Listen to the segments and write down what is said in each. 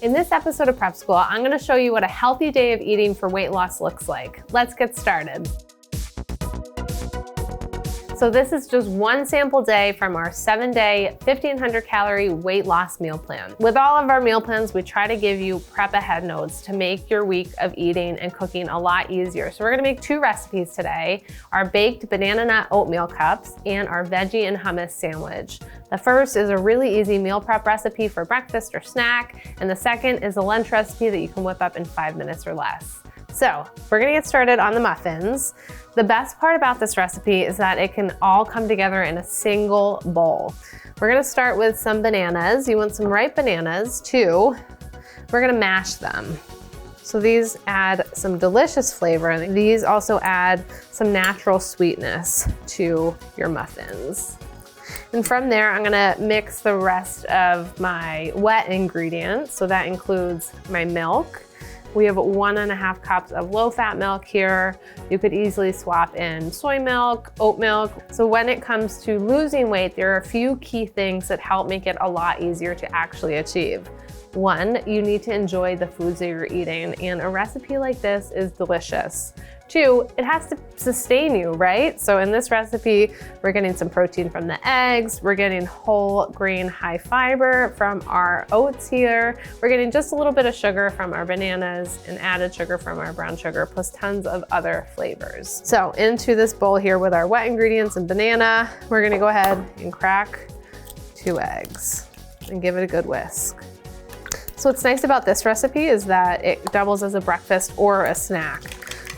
In this episode of Prep School, I'm gonna show you what a healthy day of eating for weight loss looks like. Let's get started. So this is just one sample day from our 7-day, 1,500 calorie weight loss meal plan. With all of our meal plans, we try to give you prep ahead notes to make your week of eating and cooking a lot easier. So we're gonna make 2 recipes today, our Baked Banana-Nut Oatmeal Cups and our Veggie and Hummus Sandwich. The first is a really easy meal prep recipe for breakfast or snack, and the second is a lunch recipe that you can whip up in 5 minutes or less. So we're gonna get started on the muffins. The best part about this recipe is that it can all come together in a single bowl. We're gonna start with some bananas. You want some ripe bananas too. We're gonna mash them. So these add some delicious flavor. These also add some natural sweetness to your muffins. And from there, I'm gonna mix the rest of my wet ingredients. So that includes my milk. We have 1.5 cups of low-fat milk here. You could easily swap in soy milk, oat milk. So when it comes to losing weight, there are a few key things that help make it a lot easier to actually achieve. 1, you need to enjoy the foods that you're eating, and a recipe like this is delicious. 2, it has to sustain you, right? So in this recipe, we're getting some protein from the eggs, we're getting whole grain high fiber from our oats here, we're getting just a little bit of sugar from our bananas and added sugar from our brown sugar, plus tons of other flavors. So into this bowl here with our wet ingredients and banana, we're gonna go ahead and crack 2 eggs and give it a good whisk. So what's nice about this recipe is that it doubles as a breakfast or a snack.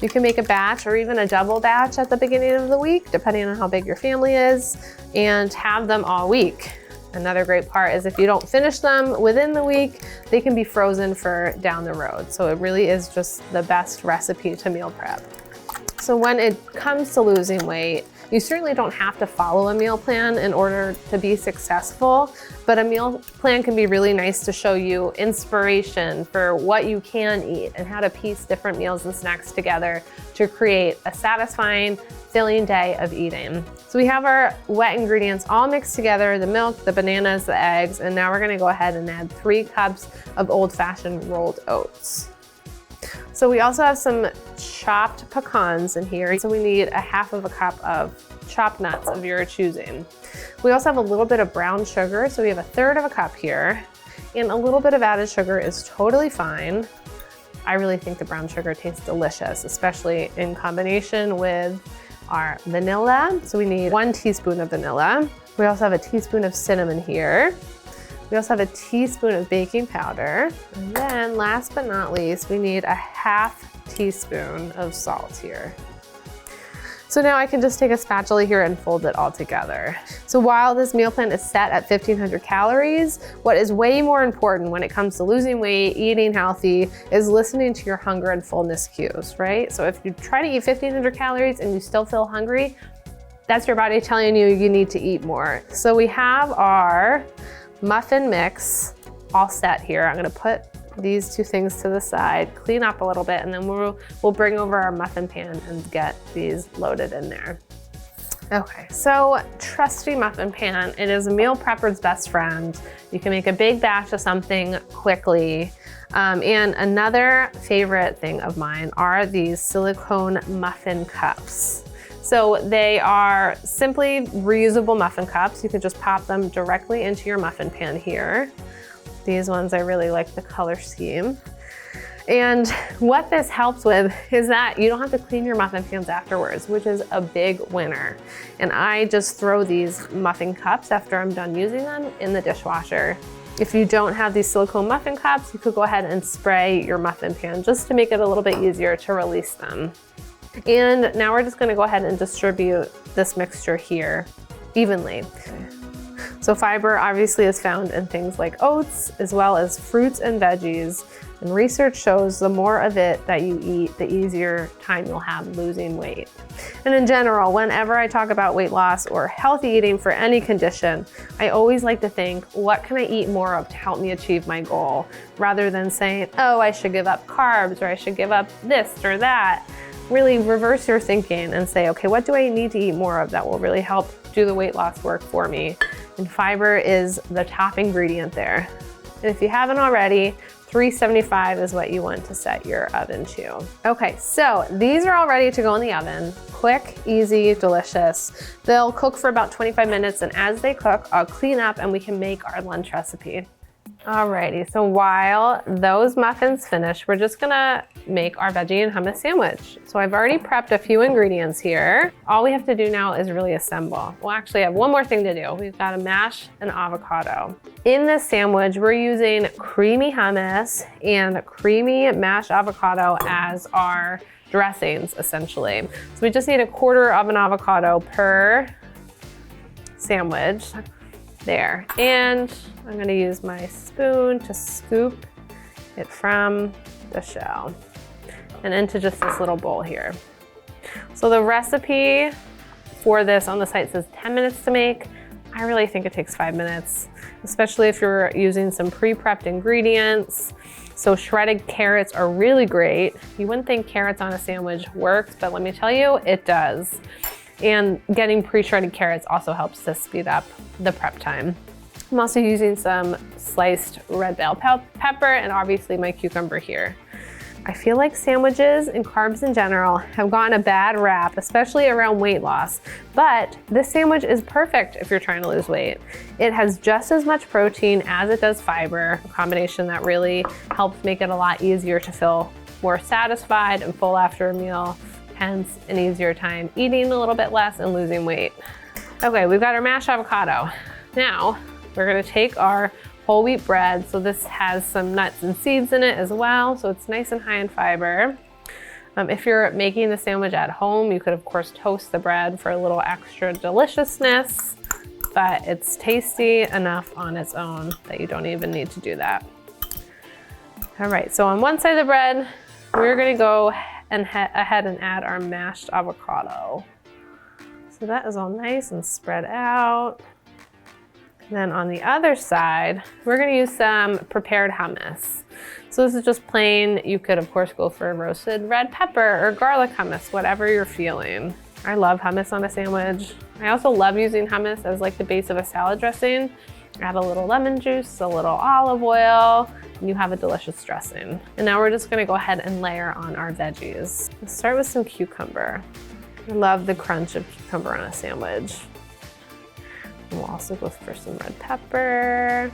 You can make a batch or even a double batch at the beginning of the week, depending on how big your family is, and have them all week. Another great part is if you don't finish them within the week, they can be frozen for down the road. So it really is just the best recipe to meal prep. So when it comes to losing weight, you certainly don't have to follow a meal plan in order to be successful, but a meal plan can be really nice to show you inspiration for what you can eat and how to piece different meals and snacks together to create a satisfying, filling day of eating. So we have our wet ingredients all mixed together, the milk, the bananas, the eggs, and now we're gonna go ahead and add 3 cups of old-fashioned rolled oats. So we also have some chopped pecans in here. So we need 1/2 cup of chopped nuts of your choosing. We also have a little bit of brown sugar. So we have 1/3 cup here, and a little bit of added sugar is totally fine. I really think the brown sugar tastes delicious, especially in combination with our vanilla. So we need 1 teaspoon of vanilla. We also have a teaspoon of cinnamon here. We also have a teaspoon of baking powder. And then last but not least, we need 1/2 teaspoon of salt here. So now I can just take a spatula here and fold it all together. So while this meal plan is set at 1,500 calories, what is way more important when it comes to losing weight, eating healthy, is listening to your hunger and fullness cues, right? So if you try to eat 1,500 calories and you still feel hungry, that's your body telling you you need to eat more. So we have our muffin mix all set here. I'm gonna put these 2 things to the side, clean up a little bit, and then we'll bring over our muffin pan and get these loaded in there. Okay, so trusty muffin pan. It is a meal prepper's best friend. You can make a big batch of something quickly. And another favorite thing of mine are these silicone muffin cups. So they are simply reusable muffin cups. You can just pop them directly into your muffin pan here. These ones, I really like the color scheme. And what this helps with is that you don't have to clean your muffin pans afterwards, which is a big winner. And I just throw these muffin cups after I'm done using them in the dishwasher. If you don't have these silicone muffin cups, you could go ahead and spray your muffin pan just to make it a little bit easier to release them. And now we're just gonna go ahead and distribute this mixture here evenly. So fiber obviously is found in things like oats, as well as fruits and veggies. And research shows the more of it that you eat, the easier time you'll have losing weight. And in general, whenever I talk about weight loss or healthy eating for any condition, I always like to think, what can I eat more of to help me achieve my goal? Rather than saying, oh, I should give up carbs, or I should give up this or that. Really reverse your thinking and say, okay, what do I need to eat more of that will really help do the weight loss work for me? And fiber is the top ingredient there. And if you haven't already, 375 is what you want to set your oven to. Okay, so these are all ready to go in the oven. Quick, easy, delicious. They'll cook for about 25 minutes, and as they cook, I'll clean up and we can make our lunch recipe. Alrighty, so while those muffins finish, we're just gonna make our veggie and hummus sandwich. So I've already prepped a few ingredients here. All we have to do now is really assemble. We'll actually have one more thing to do. We've got to mash an avocado. In this sandwich, we're using creamy hummus and creamy mashed avocado as our dressings, essentially. So we just need 1/4 of an avocado per sandwich. There, and I'm gonna use my spoon to scoop it from the shell and into just this little bowl here. So the recipe for this on the site says 10 minutes to make. I really think it takes 5 minutes, especially if you're using some pre-prepped ingredients. So shredded carrots are really great. You wouldn't think carrots on a sandwich works, but let me tell you, it does. And getting pre-shredded carrots also helps to speed up the prep time. I'm also using some sliced red bell pepper and obviously my cucumber here. I feel like sandwiches and carbs in general have gotten a bad rap, especially around weight loss, but this sandwich is perfect if you're trying to lose weight. It has just as much protein as it does fiber, a combination that really helps make it a lot easier to feel more satisfied and full after a meal. Hence an easier time eating a little bit less and losing weight. Okay, we've got our mashed avocado. Now, we're gonna take our whole wheat bread. So this has some nuts and seeds in it as well, so it's nice and high in fiber. If you're making the sandwich at home, you could of course toast the bread for a little extra deliciousness, but it's tasty enough on its own that you don't even need to do that. All right, so on one side of the bread, we're gonna go and ahead and add our mashed avocado. So that is all nice and spread out. And then on the other side, we're gonna use some prepared hummus. So this is just plain. You could of course go for roasted red pepper or garlic hummus, whatever you're feeling. I love hummus on a sandwich. I also love using hummus as like the base of a salad dressing. Add a little lemon juice, a little olive oil, and you have a delicious dressing. And now we're just gonna go ahead and layer on our veggies. Let's start with some cucumber. I love the crunch of cucumber on a sandwich. And we'll also go for some red pepper.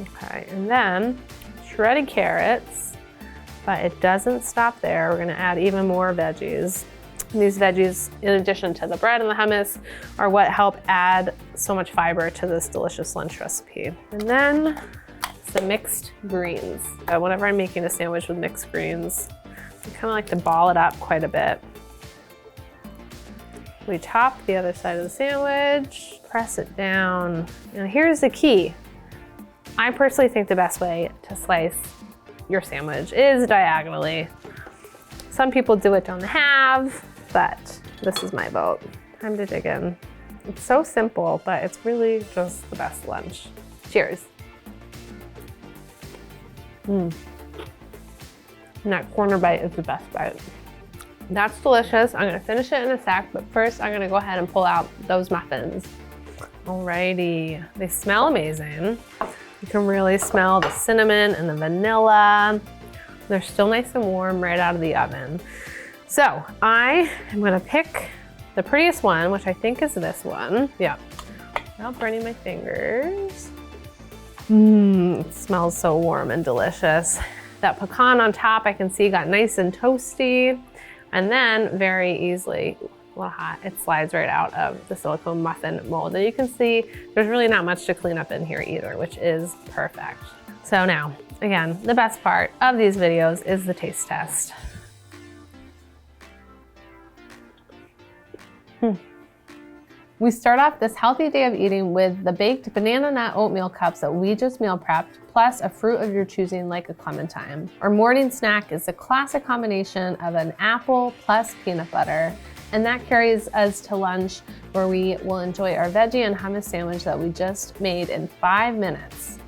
Okay, and then shredded carrots, but it doesn't stop there. We're gonna add even more veggies. And these veggies, in addition to the bread and the hummus, are what help add so much fiber to this delicious lunch recipe. And then some mixed greens. Whenever I'm making a sandwich with mixed greens, I kind of like to ball it up quite a bit. We top the other side of the sandwich, press it down. And here's the key. I personally think the best way to slice your sandwich is diagonally. Some people do it down the halves, but this is my vote. Time to dig in. It's so simple, but it's really just the best lunch. Cheers. And that corner bite is the best bite. That's delicious. I'm gonna finish it in a sec, but first I'm gonna go ahead and pull out those muffins. Alrighty, they smell amazing. You can really smell the cinnamon and the vanilla. They're still nice and warm right out of the oven. So I am gonna pick the prettiest one, which I think is this one. Yeah, without burning my fingers. It smells so warm and delicious. That pecan on top I can see got nice and toasty. And then very easily, a little hot, it slides right out of the silicone muffin mold. And you can see there's really not much to clean up in here either, which is perfect. So now, again, the best part of these videos is the taste test. We start off this healthy day of eating with the Baked Banana-Nut Oatmeal Cups that we just meal prepped, plus a fruit of your choosing like a clementine. Our morning snack is a classic combination of an apple plus peanut butter, and that carries us to lunch where we will enjoy our veggie and hummus sandwich that we just made in 5 minutes.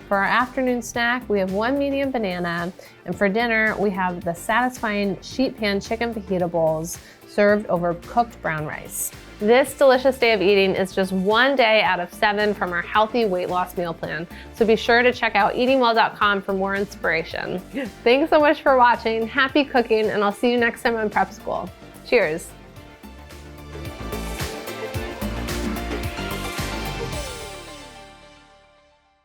For for our afternoon snack, we have 1 medium banana, and for dinner, we have the satisfying sheet pan chicken fajita bowls served over cooked brown rice. This delicious day of eating is just 1 day out of 7 from our healthy weight loss meal plan, so be sure to check out eatingwell.com for more inspiration. Thanks so much for watching, happy cooking, and I'll see you next time on Prep School. Cheers.